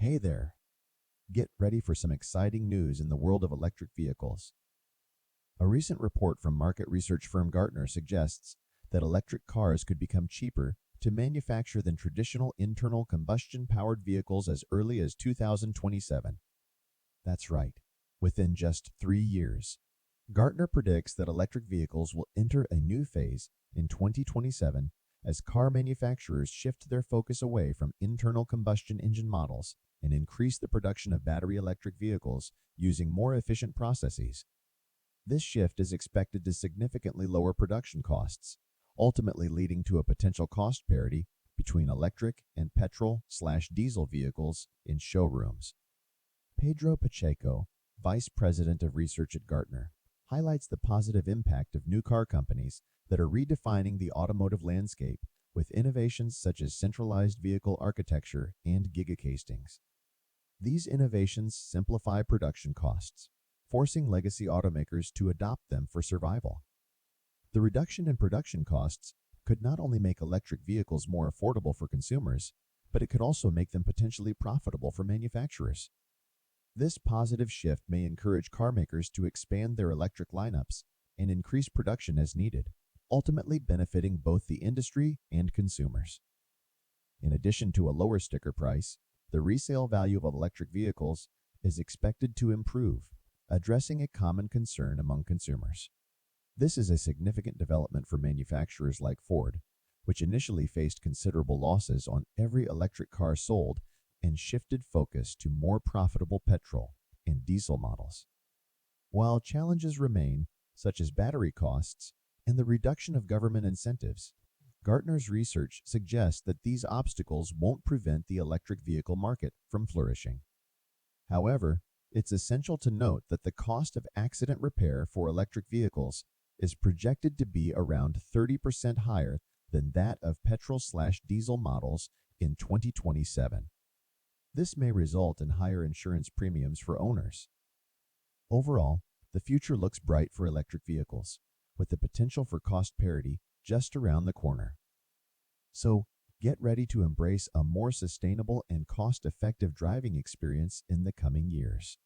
Hey there! Get ready for some exciting news in the world of electric vehicles. A recent report from market research firm Gartner suggests that electric cars could become cheaper to manufacture than traditional internal combustion-powered vehicles as early as 2027. That's right, within just 3 years. Gartner predicts that electric vehicles will enter a new phase in 2027 as car manufacturers shift their focus away from internal combustion engine models and increase the production of battery electric vehicles using more efficient processes. This shift is expected to significantly lower production costs, ultimately leading to a potential cost parity between electric and petrol/diesel vehicles in showrooms. Pedro Pacheco, Vice President of Research at Gartner, highlights the positive impact of new car companies that are redefining the automotive landscape with innovations such as centralized vehicle architecture and gigacastings. These innovations simplify production costs, forcing legacy automakers to adopt them for survival. The reduction in production costs could not only make electric vehicles more affordable for consumers, but it could also make them potentially profitable for manufacturers. This positive shift may encourage carmakers to expand their electric lineups and increase production as needed, ultimately benefiting both the industry and consumers. In addition to a lower sticker price, the resale value of electric vehicles is expected to improve, addressing a common concern among consumers. This is a significant development for manufacturers like Ford, which initially faced considerable losses on every electric car sold and shifted focus to more profitable petrol and diesel models. While challenges remain, such as battery costs and the reduction of government incentives, Gartner's research suggests that these obstacles won't prevent the electric vehicle market from flourishing. However, it's essential to note that the cost of accident repair for electric vehicles is projected to be around 30% higher than that of petrol/diesel models in 2027. This may result in higher insurance premiums for owners. Overall, the future looks bright for electric vehicles, with the potential for cost parity just around the corner. So, get ready to embrace a more sustainable and cost-effective driving experience in the coming years.